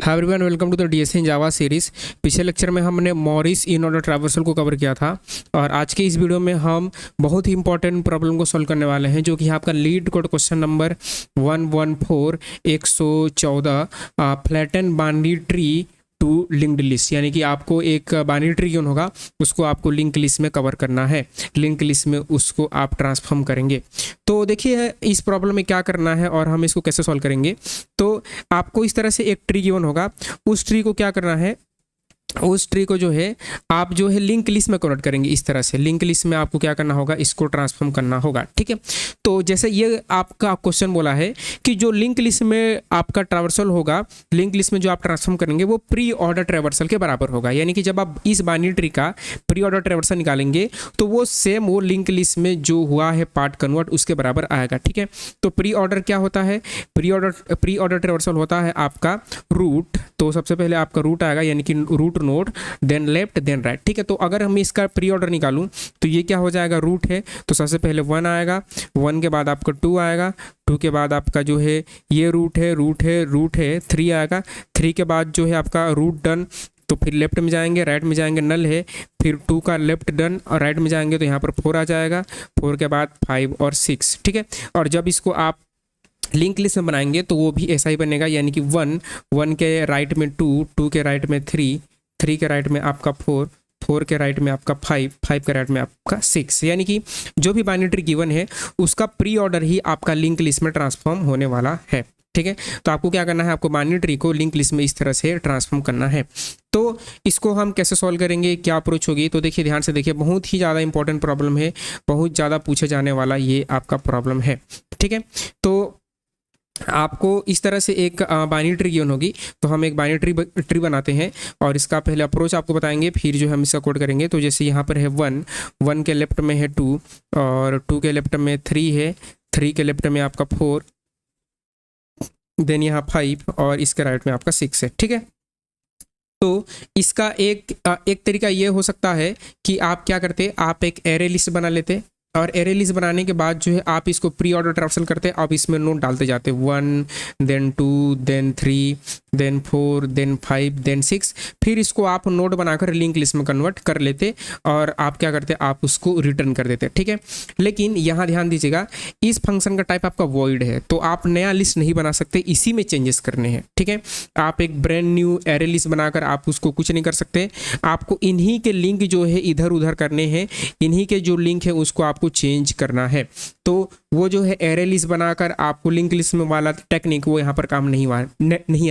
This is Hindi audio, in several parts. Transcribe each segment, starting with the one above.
Hi everyone, welcome to the DSA in Java series. पिछले लेक्चर में हमने मॉरिस इन ऑर्डर ट्रैवर्सल को कवर किया था और आज के इस वीडियो में हम बहुत ही इंपॉर्टेंट प्रॉब्लम को सॉल्व करने वाले हैं, जो कि आपका LeetCode question number 114 flatten binary tree to linked list. यानी कि आपको एक बाइनरी ट्री गिवन होगा, उसको आपको लिंक लिस्ट में कवर करना है। लिंक लिस्ट में उसको आप ट्रांसफॉर्म करेंगे। तो देखिए इस प्रॉब्लम में क्या करना है और हम इसको कैसे सॉल्व करेंगे। तो आपको इस तरह से एक ट्री गिवन होगा, उस ट्री को क्या करना है, उस ट्री को जो है आप जो है लिंक लिस्ट में कन्वर्ट करेंगे। इस तरह से लिंक लिस्ट में आपको क्या करना होगा, इसको ट्रांसफॉर्म करना होगा। ठीक है, तो जैसे ये आपका क्वेश्चन बोला है कि जो लिंक लिस्ट में आपका ट्रैवर्सल होगा, लिंक लिस्ट में जो आप ट्रांसफॉर्म करेंगे वो प्री ऑर्डर ट्रैवर्सल के बराबर होगा। यानी कि जब आप इस बाइनरी ट्री का प्री ऑर्डर ट्रैवर्सल निकालेंगे तो वो सेम वो लिंक लिस्ट में जो हुआ है पार्ट कन्वर्ट उसके बराबर आएगा। ठीक है, तो प्री ऑर्डर क्या होता है, प्री ऑर्डर ट्रैवर्सल होता है आपका रूट। तो सबसे पहले आपका रूट आएगा, यानी कि root node, then left then right. ठीक है, तो अगर हम इसका प्री ऑर्डर निकालूं तो ये क्या हो जाएगा, रूट है तो सबसे पहले 1 आएगा, 1 के बाद आपका 2 आएगा, 2 के बाद आपका जो है ये रूट है 3 आएगा, 3 के बाद जो है आपका रूट डन, तो फिर लेफ्ट में जाएंगे, राइट में जाएंगे, नल है, फिर 2 का लेफ्ट डन और राइट में जाएंगे तो यहाँ पर 4 आ जाएगा, 4 के बाद 5 और 6। ठीक है, और जब इसको आप लिंक लिस्ट में बनाएंगे तो वो भी ऐसा ही बनेगा, यानी कि 1 के राइट में 2 के राइट में 3 के राइट में आपका 4 के राइट में आपका 5 के राइट में आपका 6। यानी कि जो भी बाइनरी ट्री गिवन है उसका प्री ऑर्डर ही आपका लिंक लिस्ट में ट्रांसफॉर्म होने वाला है। ठीक है, तो आपको क्या करना है, आपको बाइनरी ट्री को लिंक लिस्ट में इस तरह से ट्रांसफॉर्म करना है। तो इसको हम कैसे सॉल्व करेंगे, क्या अप्रोच होगी, तो देखिए ध्यान से देखिए, बहुत ही ज़्यादा इंपॉर्टेंट प्रॉब्लम है, बहुत ज़्यादा पूछे जाने वाला ये आपका प्रॉब्लम है। ठीक है, तो आपको इस तरह से एक बाइनरी ट्री गिवन होगी, तो हम एक बाइनरी ट्री बनाते हैं और इसका पहले अप्रोच आपको बताएंगे, फिर जो हम इसका कोड करेंगे। तो जैसे यहाँ पर है 1 के लेफ्ट में है 2 और 2 के लेफ्ट में 3 है, 3 के लेफ्ट में आपका 4, देन यहाँ 5 और इसके राइट में आपका 6 है। ठीक है, तो इसका एक तरीका ये हो सकता है कि आप क्या करते, आप एक एरे लिस्ट बना लेते और एरे लिस्ट बनाने के बाद जो है आप इसको प्री ऑर्डर ट्रांसफर करते, आप इसमें नोट डालते जाते, 1 then 2 then 3 then 4 then 5 then 6, फिर इसको आप नोट बनाकर लिंक लिस्ट में कन्वर्ट कर लेते और आप क्या करते, आप उसको रिटर्न कर देते। ठीक है, लेकिन यहाँ ध्यान दीजिएगा, इस फंक्शन का टाइप आपका वॉइड है, तो आप नया लिस्ट नहीं बना सकते, इसी में चेंजेस करने हैं। ठीक है, आप एक ब्रांड न्यू एरे लिस्ट बनाकर आप उसको कुछ नहीं कर सकते, आपको इन्हीं के लिंक जो है इधर उधर करने हैं, इन्हीं के जो लिंक है उसको आपको चेंज करना है। तो वो जो है एरे लिस्ट बनाकर आपको लिंक लिस्ट में वाला टेक्निक वो यहाँ पर काम नहीं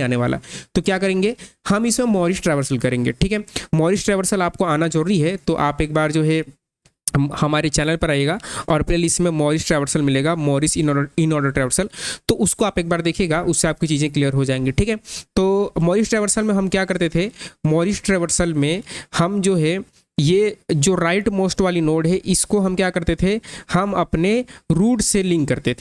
आने वाला। तो क्या करेंगे, हम इसमें मॉरिस ट्रैवर्सल करेंगे। ठीक है, मॉरिस ट्रैवर्सल आपको आना जरूरी है, तो आप एक बार जो है हमारे चैनल पर आइएगा और प्लेलिस्ट में मॉरिस ट्रैवर्सल मिलेगा, मॉरिस इन ऑर्डर ट्रैवर्सल, तो उसको आप एक बार देखिएगा, उससे आपकी चीज़ें क्लियर हो जाएंगी। ठीक है, तो मॉरिस ट्रैवर्सल में हम क्या करते थे, मॉरिस ट्रैवर्सल में हम जो है ये जो राइट मोस्ट वाली नोड है इसको हम क्या करते थे, हम अपने रूट से लिंक करते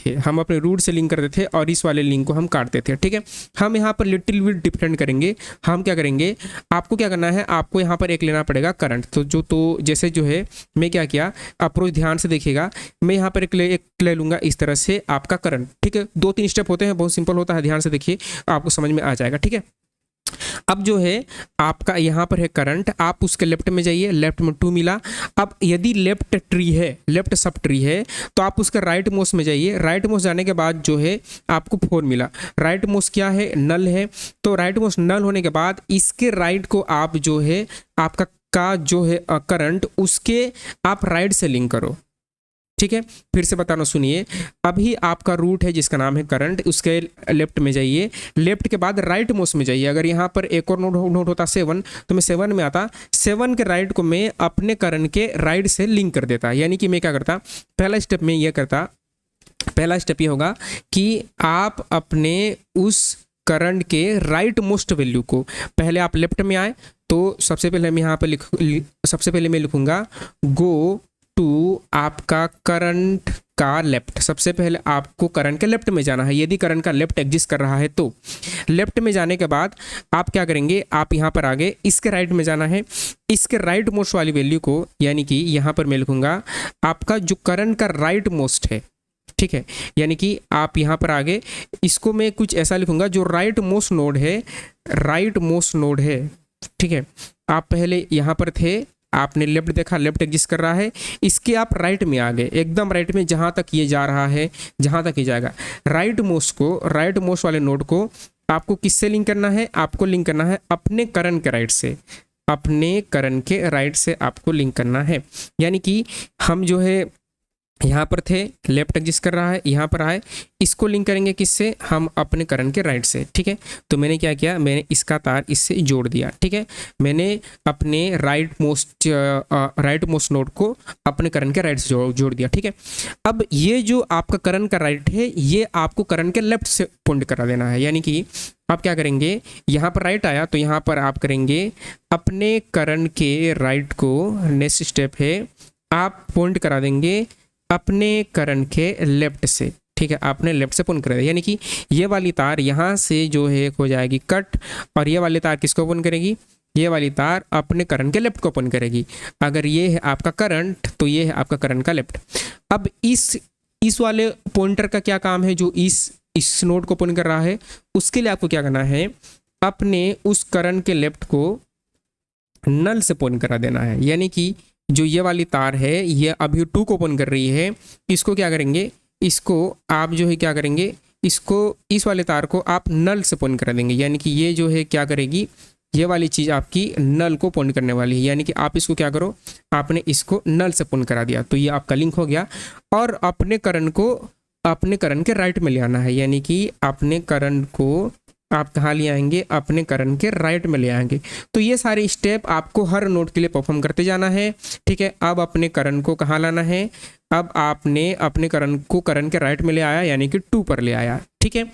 थे, और इस वाले लिंक को हम काटते थे। ठीक है, हम यहाँ पर लिटिल बिट डिफरेंट करेंगे। हम क्या करेंगे, आपको क्या करना है, आपको यहाँ पर एक लेना पड़ेगा करंट। तो जैसे जो है मैं क्या किया, अप्रोच ध्यान से देखिएगा, मैं यहाँ पर एक ले लूँगा इस तरह से आपका करंट। ठीक है, 2-3 स्टेप होते हैं, बहुत सिंपल होता है, ध्यान से देखिए आपको समझ में आ जाएगा। ठीक है, अब जो है आपका यहाँ पर है करंट, आप उसके लेफ्ट में जाइए, लेफ्ट में 2 मिला। अब यदि लेफ्ट ट्री है, लेफ्ट सब ट्री है, तो आप उसके राइट मोस्ट में जाइए, राइट मोस्ट जाने के बाद जो है आपको 4 मिला। राइट मोस्ट क्या है, नल है, तो राइट मोस्ट नल होने के बाद इसके राइट को आप जो है आपका जो है करंट उसके आप राइट से लिंक करो। ठीक है, फिर से बताना सुनिए, अभी आपका रूट है जिसका नाम है करंट, उसके लेफ्ट में जाइए, लेफ्ट के बाद राइट मोस्ट में जाइए। अगर यहाँ पर एक और नोड होता 7, तो मैं 7 में आता, 7 के राइट को मैं अपने करंट के राइट से लिंक कर देता। यानी कि मैं क्या करता, पहला स्टेप ये होगा कि आप अपने उस करंट के राइट मोस्ट वैल्यू को, पहले आप लेफ्ट में आए तो सबसे पहले मैं यहाँ पर लिखूंगा गो टू आपका करंट का लेफ्ट। सबसे पहले आपको करंट के लेफ्ट में जाना है, यदि करंट का लेफ्ट एग्जिस्ट कर रहा है तो। लेफ्ट में जाने के बाद आप क्या करेंगे, आप यहाँ पर आगे इसके राइट में जाना है, इसके राइट मोस्ट वाली वैल्यू को, यानी कि यहाँ पर मैं लिखूंगा आपका जो करंट का राइट मोस्ट है, ठीक है। यानी कि आप यहाँ पर आगे इसको मैं कुछ ऐसा लिखूंगा, जो राइट मोस्ट नोड है, राइट मोस्ट नोड है, ठीक है। आप पहले यहाँ पर थे, आपने लेफ्ट देखा, लेफ्ट एग्जिस्ट कर रहा है, इसके आप राइट में आ गए, एकदम राइट में, जहाँ तक ये जा रहा है, जहाँ तक ये जाएगा। राइट मोस्ट को, राइट मोस्ट वाले नोड को आपको किससे लिंक करना है? आपको लिंक करना है अपने करंट के राइट से, अपने करंट के राइट से आपको लिंक करना है। यानी कि हम जो है यहाँ पर थे, लेफ्ट एग्जिस्ट कर रहा है, यहाँ पर आए, इसको लिंक करेंगे किससे? हम अपने करंट के राइट से, ठीक है। तो मैंने क्या किया, मैंने इसका तार इससे जोड़ दिया, ठीक है। मैंने अपने राइट मोस्ट नोड को अपने करंट के राइट से जोड़ दिया, ठीक है। अब ये जो आपका करंट का राइट है, ये आपको करंट के लेफ्ट से पॉइंट करा देना है। यानी कि आप क्या करेंगे, यहाँ पर राइट आया तो यहाँ पर आप करेंगे अपने करंट के राइट को, नेक्स्ट स्टेप है आप पॉइंट करा देंगे अपने करंट के लेफ्ट से, ठीक है। आपने लेफ्ट से पॉइंट करा दिया, यानी कि ये वाली तार यहाँ से जो है हो जाएगी कट, और ये वाली तार किसको पॉइंट करेगी? ये वाली तार अपने करंट के लेफ्ट को पॉइंट करेगी। अगर ये है आपका करंट तो ये है आपका करंट का लेफ्ट। अब इस वाले पॉइंटर का क्या काम है, जो इस नोड को पॉइंट कर रहा है, उसके लिए आपको क्या करना है, अपने उस करंट के लेफ्ट को नल से पॉइंट करा देना है। यानी कि जो ये वाली तार है, ये अभी 2 को पॉइंट कर रही है, इसको क्या करेंगे, इसको आप जो है क्या करेंगे, इसको, इस वाले तार को आप नल से पॉइंट करा देंगे। यानी कि ये जो है क्या करेगी, ये वाली चीज़ आपकी नल को पॉइंट करने वाली है। यानी कि आप इसको क्या करो, आपने इसको नल से पॉइंट करा दिया, तो ये आपका लिंक हो गया। और अपने करंट को अपने करंट के राइट में ले आना है। यानी कि अपने करंट को आप कहाँ ले आएंगे, अपने करंट के राइट में ले आएंगे। तो ये सारे स्टेप आपको हर नोड के लिए परफॉर्म करते जाना है, ठीक है। अब अपने करंट को कहाँ लाना है, अब आपने अपने करंट को करंट के राइट में ले आया, यानी कि 2 पर ले आया, ठीक है।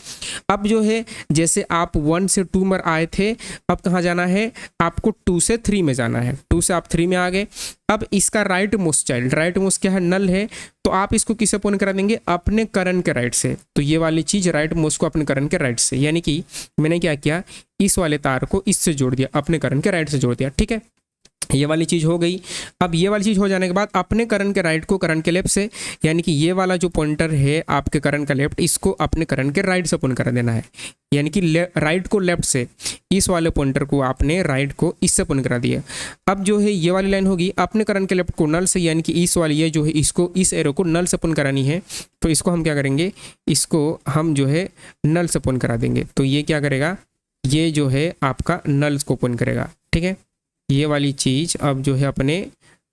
अब जो है जैसे आप 1 से 2 में आए थे, अब कहाँ जाना है, आपको 2 से 3 में जाना है। 2 से आप 3 में आ गए। अब इसका right most child, right most क्या है, नल है, तो आप इसको किससे पॉइंट करा देंगे, अपने करंट के राइट से। तो ये वाली चीज़ राइट मोस्ट को अपने करंट के राइट से, यानी कि मैंने क्या किया, इस वाले तार को इससे जोड़ दिया, अपने करंट के राइट से जोड़ दिया, ठीक है। ये वाली चीज़ हो गई। अब ये वाली चीज़ हो जाने के बाद अपने करंट के राइट को करंट के लेफ्ट से, यानी कि ये वाला जो पॉइंटर है आपके करंट का लेफ्ट, इसको अपने करंट के राइट से पॉइंट करा देना है। यानी कि राइट को लेफ्ट से, इस वाले पॉइंटर को आपने राइट को इससे पॉइंट करा दिया। अब जो है ये वाली लाइन होगी अपने करंट के लेफ्ट को नल से, यानी कि इस वाली ये जो है इसको, इस एरो को नल से पॉइंट करानी है। तो इसको हम क्या करेंगे, इसको हम जो है नल से पॉइंट करा देंगे। तो ये क्या करेगा, ये जो है आपका नल को पॉइंट करेगा, ठीक है। ये वाली चीज़ अब जो है अपने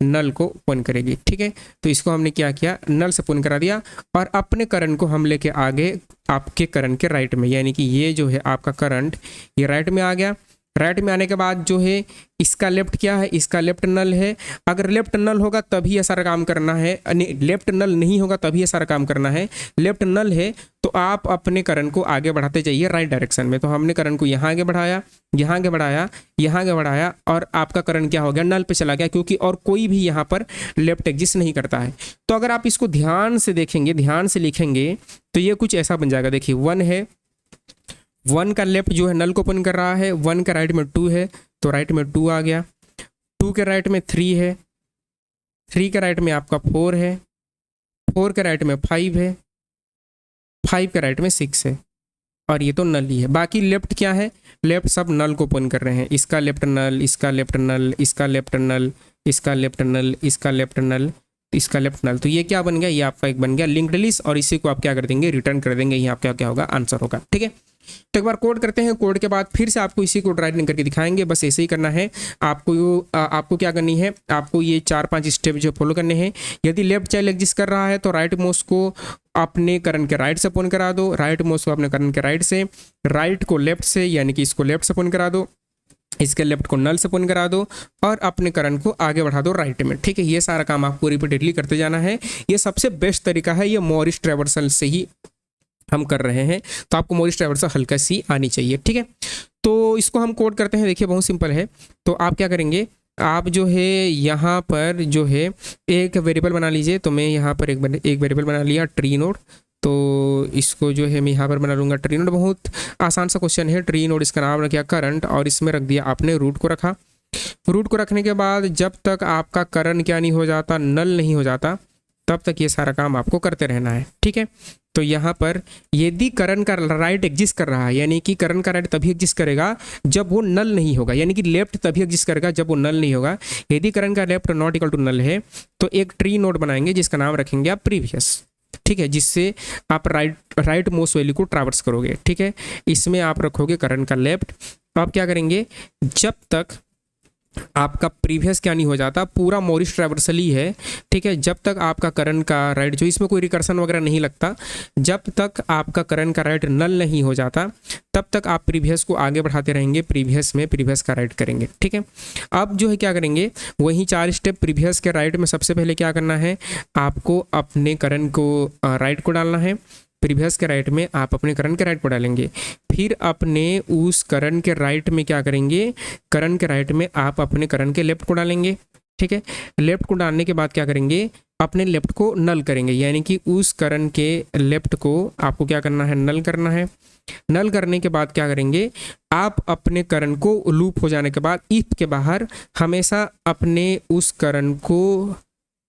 नल को पॉइंट करेगी, ठीक है। तो इसको हमने क्या किया, नल से पॉइंट करा दिया, और अपने करंट को हम लेके आगे आपके करंट के राइट में, यानी कि ये जो है आपका करंट ये राइट में आ गया। राइट में आने के बाद जो है इसका लेफ्ट क्या है, इसका लेफ्ट नल है। अगर लेफ्ट नल होगा तभी ये सारा काम करना है, लेफ्ट नल नहीं होगा तभी ये सारा काम करना है। लेफ्ट नल है तो आप अपने करंट को आगे बढ़ाते जाइए राइट डायरेक्शन में। तो हमने करंट को यहाँ आगे बढ़ाया, यहाँ आगे बढ़ाया, यहाँ आगे बढ़ाया, और आपका करंट क्या हो गया, नल पे चला गया, क्योंकि और कोई भी यहाँ पर लेफ्ट एग्जिस्ट नहीं करता है। तो अगर आप इसको ध्यान से देखेंगे, ध्यान से लिखेंगे, तो ये कुछ ऐसा बन जाएगा। देखिए 1 है, 1 का लेफ्ट जो है नल को पॉइंट कर रहा है, 1 का राइट में 2 है, तो राइट में 2 आ गया। 2 के राइट में 3 है, 3 के राइट में आपका 4 है, 4 के राइट में 5 है, 5 के राइट में 6 है, और ये तो नल ही है। बाकी लेफ्ट क्या है, लेफ्ट सब नल को पॉइंट कर रहे हैं। इसका लेफ्ट नल, इसका लेफ्ट नल, इसका लेफ्ट नल, इसका लेफ्ट नल, इसका लेफ्ट नल, इसका लेफ्ट नल। तो ये क्या बन गया, ये आपका एक बन गया लिंक्ड लिस्ट, और इसी को आप क्या कर देंगे, रिटर्न कर देंगे। यहाँ आपका क्या होगा, आंसर होगा, ठीक है। तो एक बार कोड करते हैं, कोड के बाद फिर से आपको इसी को राइटिंग करके दिखाएंगे। बस ऐसे ही करना है आपको क्या करनी है, आपको ये 4-5 स्टेप जो फॉलो करने हैं। यदि लेफ्ट चाइल्ड एग्जिस्ट कर रहा है तो राइट मोस्ट को अपने करंट के राइट से पॉइंट करा दो, राइट मोस्ट को अपने करंट के राइट से, राइट को लेफ्ट से, यानी कि इसको लेफ्ट से पॉइंट करा दो, इसके लेफ्ट को नल से पॉइंट करा दो, और अपने करंट को आगे बढ़ा दो राइट में, ठीक है। ये सारा काम आपको रिपीटेडली करते जाना है। ये सबसे बेस्ट तरीका है, ये मॉरिस ट्रैवर्सल से ही हम कर रहे हैं, तो आपको मॉरिस ट्रैवर्सल हल्का सी आनी चाहिए, ठीक है। तो इसको हम कोड करते हैं। देखिए बहुत सिंपल है। तो आप क्या करेंगे, आप जो है यहाँ पर जो है एक वेरिएबल बना लीजिए। तो मैं यहाँ पर एक वेरिएबल बना लिया, ट्री नोड। तो इसको जो है मैं यहाँ पर बना लूँगा ट्री नोड। बहुत आसान सा क्वेश्चन है। ट्री नोड, इसका नाम रखा करंट, और इसमें रख दिया आपने रूट को रखा। रूट को रखने के बाद जब तक आपका करंट क्या नहीं हो जाता, नल नहीं हो जाता, तब तक ये सारा काम आपको करते रहना है, ठीक है। तो यहाँ पर यदि करंट का राइट एग्जिस्ट कर रहा है, यानी कि करंट का राइट तभी एग्जिस्ट करेगा जब वो नल नहीं होगा, यानी कि लेफ्ट तभी एग्जिस्ट करेगा जब वो नल नहीं होगा। यदि करंट का left not equal to null है तो एक ट्री नोड बनाएंगे जिसका नाम रखेंगे आप प्रीवियस, ठीक है, जिससे आप राइट मोस्ट वैल्यू को ट्रैवर्स करोगे, ठीक है। इसमें आप रखोगे करंट का लेफ्ट। आप क्या करेंगे, जब तक आपका प्रीवियस क्या नहीं हो जाता, पूरा मोरिस ट्रैवर्सली है, ठीक है, जब तक आपका करंट का राइट, जो इसमें कोई रिकर्सन वगैरह नहीं लगता, जब तक आपका करंट का राइट नल नहीं हो जाता तब तक आप प्रीवियस को आगे बढ़ाते रहेंगे, प्रीवियस में प्रीवियस का राइट करेंगे, ठीक है। अब जो है क्या करेंगे, वही 4 स्टेप प्रीवियस के राइट में सबसे पहले क्या करना है, आपको अपने करंट को राइट को डालना है। प्रीवियस के राइट में आप अपने करंट के राइट को डालेंगे, फिर अपने उस करंट के राइट में क्या करेंगे, करंट के राइट में आप अपने करंट के लेफ्ट को डालेंगे, ठीक है। लेफ्ट को डालने के बाद क्या करेंगे, अपने लेफ्ट को नल करेंगे, यानी कि उस करंट के लेफ्ट को आपको क्या करना है, नल करना है। नल करने के बाद क्या करेंगे, आप अपने करंट को लूप हो जाने के बाद इफ के बाहर हमेशा अपने उस करंट को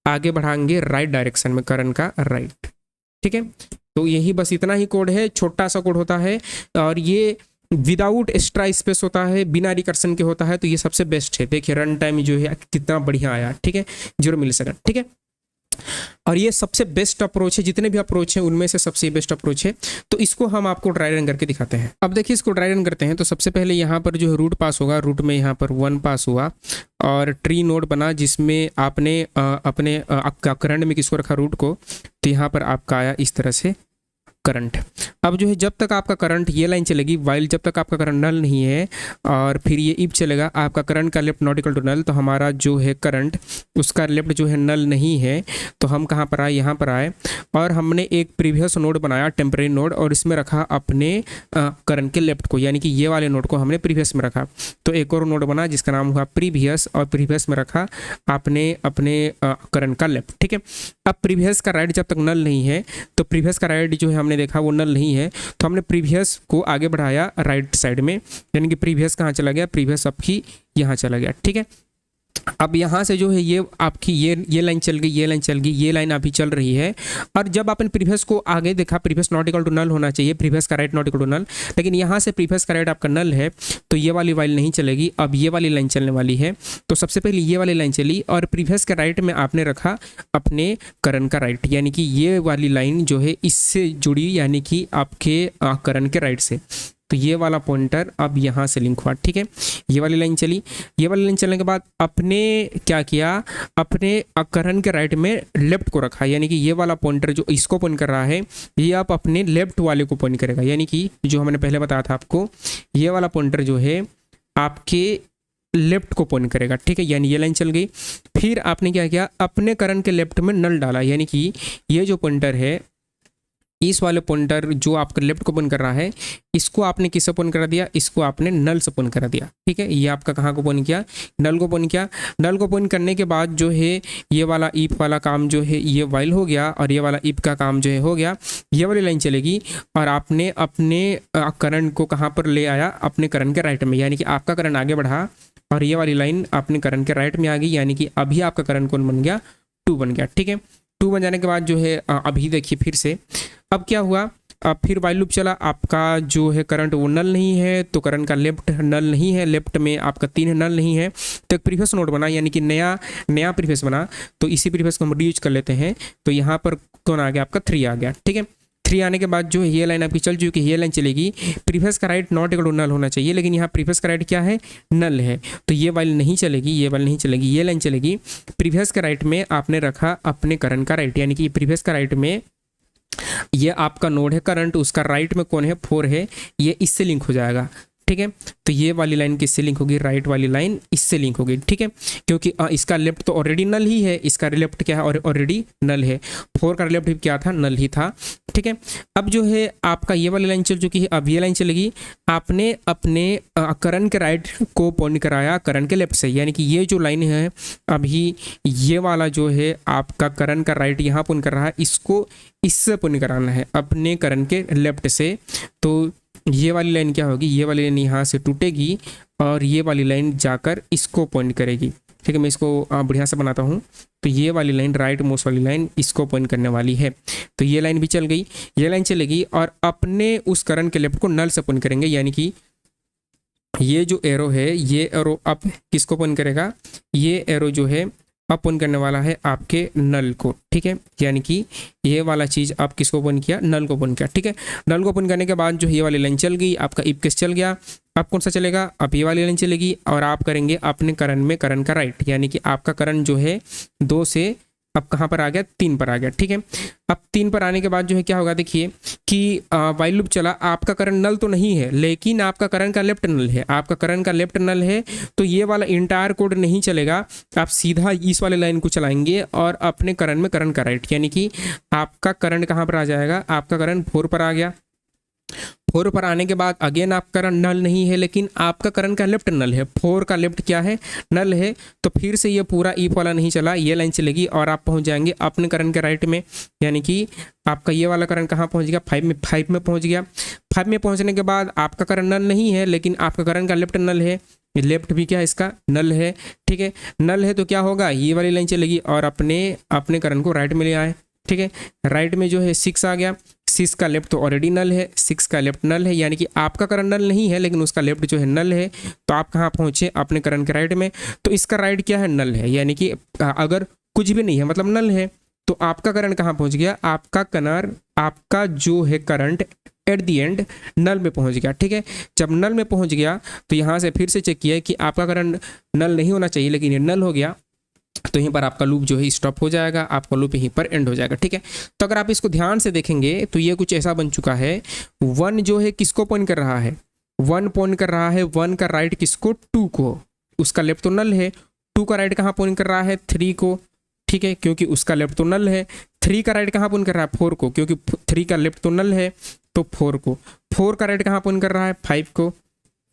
आगे बढ़ाएंगे राइट डायरेक्शन में, करंट का राइट, ठीक है। तो यही बस इतना ही कोड है, छोटा सा कोड होता है और ये विदाउट एक्स्ट्रा स्पेस होता है, बिना रिकर्सन के होता है। तो ये सबसे बेस्ट है। देखिए रन टाइम जो है कितना बढ़िया आया, ठीक है, 0 मिलीसेकंड, ठीक है। और ये सबसे बेस्ट अप्रोच है, जितने भी अप्रोच हैं उनमें से सबसे बेस्ट अप्रोच है। तो इसको हम आपको ड्राई रन करके दिखाते हैं। अब देखिए इसको ड्राई रन करते हैं तो सबसे पहले यहाँ पर जो है रूट पास होगा, रूट में यहाँ पर 1 पास हुआ और ट्री नोड बना जिसमें आपने अपने करंट में किसको रखा, रूट को। तो यहाँ पर आपका आया इस तरह से करंट। अब जो है जब तक आपका करंट ये लाइन चलेगी, वाइल जब तक आपका करंट नल नहीं है, और फिर ये इफ चलेगा आपका करंट का left not equal to null, तो हमारा जो है करंट उसका लेफ्ट जो है नल नहीं है। तो हम कहाँ पर आए, यहाँ पर आए और हमने एक प्रीवियस नोड बनाया, टेम्परेरी नोड, और इसमें रखा अपने करंट के लेफ्ट को, यानी कि ये वाले नोड को हमने प्रीवियस में रखा। तो एक और नोड बना जिसका नाम हुआ प्रीवियस, और प्रीवियस में रखा आपने अपने करंट का लेफ्ट, ठीक है। अब प्रीवियस का राइट जब तक नल नहीं है, तो प्रीवियस का राइट जो है हमने देखा वो नल नहीं है, तो हमने प्रीवियस को आगे बढ़ाया राइट साइड में, यानी कि प्रीवियस कहाँ चला गया, प्रीवियस आपकी यहाँ चला गया, ठीक है। अब यहाँ से जो है ये आपकी ये लाइन चल गई, ये लाइन चल गई, ये लाइन अभी चल रही है। और जब अपन प्रीवियस को आगे देखा, previous not equal to null होना चाहिए, प्रीवियस का right not equal to null, लेकिन यहाँ से प्रीवियस का राइट आपका नल है, तो ये वाली वाइल नहीं चलेगी, अब ये वाली लाइन चलने वाली है। तो सबसे पहले ये वाली लाइन चली और प्रीवियस के राइट में आपने रखा अपने करंट का राइट, यानी कि ये वाली लाइन जो है इससे जुड़ी, यानी कि आपके करंट के राइट से। तो ये वाला पॉइंटर अब यहाँ से लिंक हुआ, ठीक है। ये वाली लाइन चली, ये वाली लाइन चलने के बाद अपने क्या किया, अपने करंट के राइट में लेफ्ट को रखा, यानी कि ये वाला पॉइंटर जो इसको पॉइंट कर रहा है, ये आप अपने लेफ्ट वाले को पॉइंट करेगा, यानी कि जो हमने पहले बताया था आपको, ये वाला पॉइंटर जो है आपके लेफ्ट को पॉइंट करेगा, ठीक है। यानी ये लाइन चल गई। फिर आपने क्या किया, अपने करंट के लेफ्ट में नल डाला, यानी कि ये जो पॉइंटर है, इस वाले पॉइंटर जो आपका लेफ्ट को पॉइंट कर रहा है, इसको आपने किससे पॉइंट करा दिया, इसको आपने नल से पॉइंट करा दिया, ठीक है। ये आपका कहाँ को पॉइंट किया, नल को पॉइंट किया। नल को पॉइंट करने के बाद जो है ये वाला इफ वाला काम जो है ये वाइल हो गया, और ये वाला इफ का काम जो है हो गया। ये वाली लाइन चलेगी और आपने अपने करंट को कहाँ पर ले आया, अपने करंट के राइट में, यानी कि आपका करंट आगे बढ़ा और ये वाली लाइन अपने करंट के राइट में आ गई, यानी कि अभी आपका करंट कौन बन गया, 2 बन गया, ठीक है। 2 बन जाने के बाद जो है अभी देखिए फिर से अब क्या हुआ, अब फिर वाइल लूप चला, आपका जो है करंट वो नल नहीं है, तो करंट का लेफ्ट नल नहीं है, लेफ्ट में आपका 3 नल नहीं है, तो एक प्रीवियस नोड बना, यानी कि नया प्रीवियस बना। तो इसी प्रीवियस को हम रीयूज कर लेते हैं। तो यहाँ पर कौन आ गया, आपका 3 आ गया, ठीक है। 3 आने के बाद जो है ये लाइन आपकी चल चुकी है, ये लाइन चलेगी। प्रीवियस का right not equal to null होना चाहिए, लेकिन यहाँ प्रीवियस का राइट क्या है, नल है, तो ये वाइल नहीं चलेगी, ये वाइल नहीं चलेगी, ये लाइन चलेगी। प्रीवियस का राइट में आपने रखा अपने करंट का राइट, यानी कि प्रीवियस का राइट में ये आपका नोड है करंट, उसका राइट में कौन है, 4 है, ये इससे लिंक हो जाएगा, ठीक है। तो ये वाली लाइन किससे लिंक होगी, राइट वाली लाइन इससे लिंक होगी, ठीक है, क्योंकि इसका लेफ्ट तो ऑलरेडी नल ही है, इसका लेफ्ट क्या है, और ऑलरेडी नल है, 4 का लेफ्ट क्या था, नल ही था, ठीक है। अब जो है आपका ये वाली लाइन चल चुकी है, अब ये लाइन चलेगी, आपने अपने करंट के राइट को पॉइंट कराया करंट के लेफ्ट से, यानी कि ये जो लाइन है अभी ये वाला जो है आपका करंट का राइट यहाँ पॉइंट कर रहा है, इसको इससे पॉइंट कराना है अपने करंट के लेफ्ट से। तो ये वाली लाइन क्या होगी, ये वाली लाइन यहाँ से टूटेगी और ये वाली लाइन जाकर इसको पॉइंट करेगी, ठीक है, मैं इसको बढ़िया से बनाता हूँ। तो ये वाली लाइन, राइट मोस्ट वाली लाइन, इसको पॉइंट करने वाली है। तो ये लाइन भी चल गई, ये लाइन चलेगी और अपने उस करंट के लेफ्ट को नल से पॉइंट करेंगे, यानी कि ये जो एरो है, ये एरो अप किसको पॉइंट करेगा, ये एरो जो है अप पॉइंट करने वाला है आपके नल को। ठीक है, यानी कि ये वाला चीज़ आप किसको पॉइंट किया, नल को पॉइंट किया। ठीक है, नल को पॉइंट करने के बाद जो ये वाली लाइन चल गई, आपका इफ केस चल गया। अब कौन सा चलेगा, अब ये वाली लाइन चलेगी और आप करेंगे अपने करंट में करंट का राइट, यानी कि आपका करंट जो है 2 से अब कहाँ पर आ गया, 3 पर आ गया। ठीक है, अब 3 पर आने के बाद जो है क्या होगा, देखिए कि वाइल लूप चला, आपका करंट नल तो नहीं है लेकिन आपका करंट का लेफ्ट नल है, आपका करंट का लेफ्ट नल है, तो ये वाला इंटायर कोड नहीं चलेगा, आप सीधा इस वाले लाइन को चलाएंगे और अपने करंट में करंट का राइट, यानी कि आपका करंट कहाँ पर आ जाएगा, आपका करंट 4 पर आ गया। 4 पर आने के बाद अगेन आपका करंट नल नहीं है लेकिन आपका करंट का लेफ्ट नल है, 4 का लेफ्ट क्या है, नल है। तो फिर से ये पूरा इफ वाला नहीं चला, ये लाइन चलेगी और आप पहुंच जाएंगे अपने करंट के राइट में, यानी कि आपका ये वाला करंट कहाँ पहुंच गया, 5 में पहुंच गया। 5 में पहुंचने के बाद आपका करंट नल नहीं है लेकिन आपका करंट का लेफ्ट नल है, लेफ्ट भी क्या है इसका, नल है। ठीक है, नल है तो क्या होगा, ये वाली लाइन चलेगी और अपने करंट को राइट में ले आए। ठीक है, राइट में जो है 6 आ गया, 6 का लेफ्ट तो ऑलरेडी नल है, 6 का लेफ्ट नल है, यानी कि आपका करंट नल नहीं है लेकिन उसका लेफ्ट जो है नल है। तो आप कहाँ पहुँचे, अपने करंट के राइट में। तो इसका राइट क्या है, नल है, यानी कि अगर कुछ भी नहीं है मतलब नल है, तो आपका करंट कहाँ पहुँच गया, आपका जो है current at the end null में पहुँच गया। ठीक है, जब नल में पहुँच गया तो यहाँ से फिर से चेक किया कि आपका करंट नल नहीं होना चाहिए लेकिन ये नल हो गया, तो यहीं पर आपका लूप जो है स्टॉप हो जाएगा, आपका लूप यहीं पर एंड हो जाएगा। ठीक है, तो अगर आप इसको ध्यान से देखेंगे तो ये कुछ ऐसा बन चुका है, 1 जो है किसको पॉइंट कर रहा है, 1 पॉइंट कर रहा है, 1 का राइट किसको, 2 को, उसका लेफ्ट तो नल है। 2 का राइट कहाँ पॉइंट कर रहा है, 3 को। ठीक है, क्योंकि उसका लेफ्ट तो नल है। 3 का राइट कहाँ पॉइंट कर रहा है, 4 को, क्योंकि 3 का लेफ्ट तो नल है तो 4 को। 4 का राइट कहाँ पॉइंट कर रहा है, 5 को।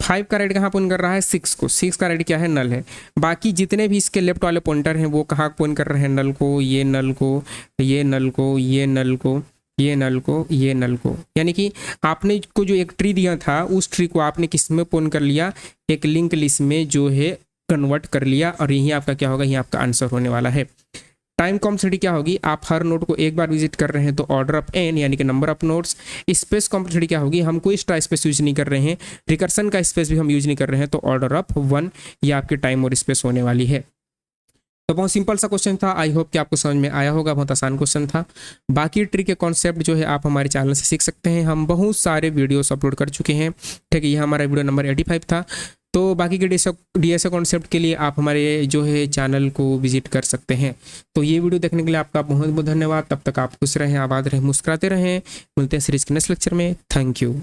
5 का राइट कहाँ पॉइंट कर रहा है, 6 को। 6 का राइट क्या है, नल है। बाकी जितने भी इसके लेफ्ट वाले पॉइंटर हैं वो कहाँ पॉइंट कर रहे हैं, नल को, ये नल को, ये नल को, ये नल को, ये नल को, ये नल को। यानी कि आपने को जो एक ट्री दिया था उस ट्री को आपने किस में पॉइंट कर लिया, एक लिंक लिस्ट में जो है कन्वर्ट कर लिया और यही आपका क्या होगा, यही आपका आंसर होने वाला है। टाइम कॉम्प्लेक्सिटी क्या होगी, आप हर नोड को एक बार विजिट कर रहे हैं तो ऑर्डर ऑफ n यानी कि number of nodes. Space complexity क्या होगी, हम कोई एक्स्ट्रा स्पेस यूज नहीं कर रहे हैं, रिकर्सन का स्पेस भी हम यूज नहीं कर रहे हैं, तो ऑर्डर ऑफ 1 ये आपकी टाइम और स्पेस होने वाली है। तो बहुत सिंपल सा क्वेश्चन था, आई होप कि आपको समझ में आया होगा, बहुत आसान क्वेश्चन था। बाकी ट्री के कॉन्सेप्ट जो है आप हमारे चैनल से सीख सकते हैं, हम बहुत सारे वीडियोस अपलोड कर चुके हैं। ठीक है, ये हमारा वीडियो नंबर 85 था। तो बाकी के डीएसए कॉन्सेप्ट के लिए आप हमारे जो है चैनल को विजिट कर सकते हैं। तो ये वीडियो देखने के लिए आपका बहुत बहुत धन्यवाद। तब तक आप खुश रहें, आबाद रहें, मुस्कुराते रहें। मिलते हैं सीरीज के नेक्स्ट लेक्चर में। Thank you.